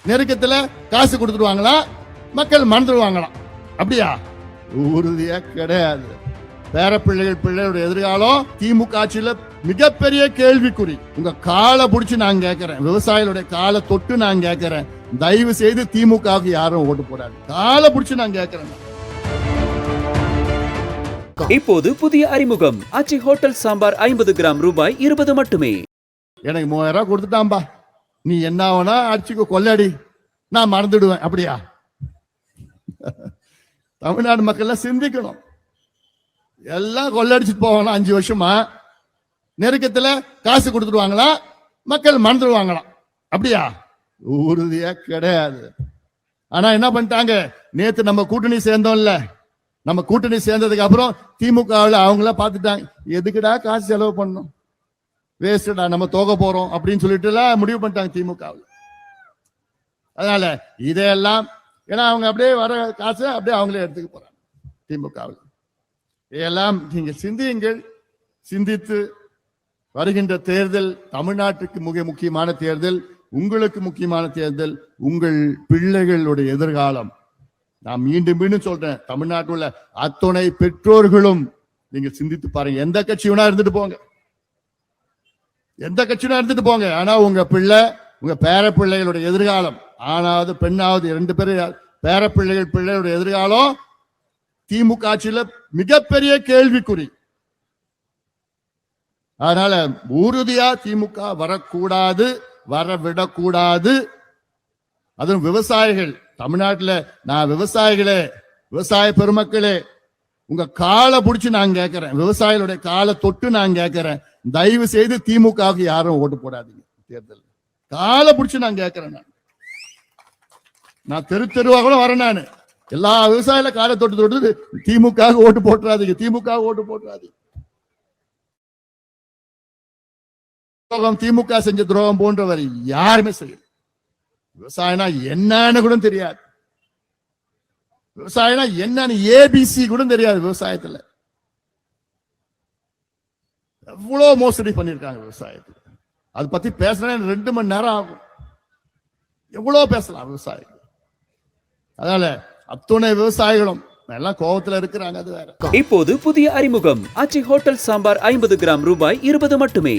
நெருக்கத்துல காசு கொடுத்துருவாங்களா, மக்கள் மறந்துடுவாங்களாம். அப்படியா? உறுதியா கிடையாது. பிள்ளையோட எதிர்காலம் திமுக ஆட்சியில மிகப்பெரிய கேள்விக்குறி. உங்க காலை புடிச்சு நான் கேட்கிறேன், விவசாயிகளுடைய காலை தொட்டு நான் கேட்கிறேன், தயவு செய்து திமுகவுக்கு யாரும் ஓட்டு போடாது. காலை புடிச்சு நான் கேட்கிறேன். இப்போது புதிய அறிமுகம் ஆச்சி ஹோட்டல் சாம்பார் 50 கிராம் ரூபாய் 20 மட்டுமே. எனக்கு 3000 ரூபாய் கொடுத்துட்டான்பா, நீ என்ன வேணா அடிச்சுக்கோ, கொள்ளடி, நான் மறந்துடுவேன். அப்படியா? தமிழ்நாடு மக்கள் சிந்திக்கணும். எல்லாம் கொள்ளடிச்சுட்டு போவாங்களா 5 வருஷமா, நெருக்கத்துல காசு கொடுத்துருவாங்களா, மக்கள் மறந்துடுவாங்களாம். அப்படியா? உறுதியா கிடையாது. ஆனா என்ன பண்ணிட்டாங்க, நேத்து நம்ம கூட்டணி சேர்ந்தோம்ல, நம்ம கூட்டணி சேர்ந்ததுக்கு அப்புறம் திமுகவில் அவங்கள பார்த்துட்டாங்க, எதுக்குடா காசு செலவு பண்ணணும், வேஸ்டடா, நம்ம தோக போறோம் அப்படின்னு சொல்லிட்டு எல்லாம் முடிவு பண்ணிட்டாங்க திமுகவில். அதனால இதையெல்லாம், ஏன்னா அவங்க அப்படியே வர காசை அப்படியே அவங்களே எடுத்துக்க போறாங்க திமுகவில். இதையெல்லாம் நீங்க சிந்தியுங்கள். சிந்தித்து வருகின்ற தேர்தல் தமிழ்நாட்டுக்கு மிக முக்கியமான தேர்தல், உங்களுக்கு முக்கியமான தேர்தல், உங்கள் பிள்ளைகளுடைய எதிர்காலம். நான் மீண்டும் மீண்டும் சொல்றேன், தமிழ்நாட்டில் உள்ள அத்துணை பெற்றோர்களும் நீங்க சிந்தித்து பாருங்க. எந்த கட்சி வேணா இருந்துட்டு போங்க, எந்த கட்சினா இருந்துட்டு போங்க, ஆனா உங்க பிள்ளை, உங்க பேர பிள்ளைகளுடைய எதிர்காலம், ஆனாவது பெண்ணாவது 2 பேரும் பிள்ளைகளுடைய எதிர்காலம் திமுக ஆட்சியில மிகப்பெரிய கேள்விக்குறி. அதனால உறுதியா திமுக வரக்கூடாது, வரவிடக்கூடாது. அதுவும் விவசாயிகள் தமிழ்நாட்டில், நான் விவசாயிகளே, விவசாய பெருமக்களே, உங்க காலை புடிச்சு நான் கேட்கிறேன், விவசாயிகளுடைய காலை தொட்டு நான் கேட்கிறேன், தயவு செய்து திமுகவுக்கு யாரும் ஓட்டு போடாதீங்க தேர்தல். காலை புடிச்சு நான் கேட்கிறேன். நான் தெருவா கூட வரேன், நான் எல்லா விவசாயில காலை தொட்டு தொட்டு திமுக ஓட்டு போட்டுறாதீங்க, திமுக ஓட்டு போட்டுறாதீங்க. திமுக செஞ்ச துரோகம் போன்றவர் யாருமே செய்யல. விவசாயம்னா என்னன்னு கூட தெரியாது, விவசாயம்னா என்னன்னு ஏபிசி கூட தெரியாது. விவசாயத்துல எவ்வளவு மோசடி பண்ணிருக்காங்க விவசாயத்துல. அதை பத்தி பேசணும் 2 மணி நேரம் ஆகும், எவ்வளவு பேசலாம் விவசாயிகள். அதனால அத்துணை விவசாயிகளும் எல்லாம் கோபத்துல இருக்கிறாங்க, அது வேற. இப்போது புதிய அறிமுகம் ஆச்சி ஹோட்டல் சாம்பார் 50 கிராம் ரூபாய் 20 மட்டுமே.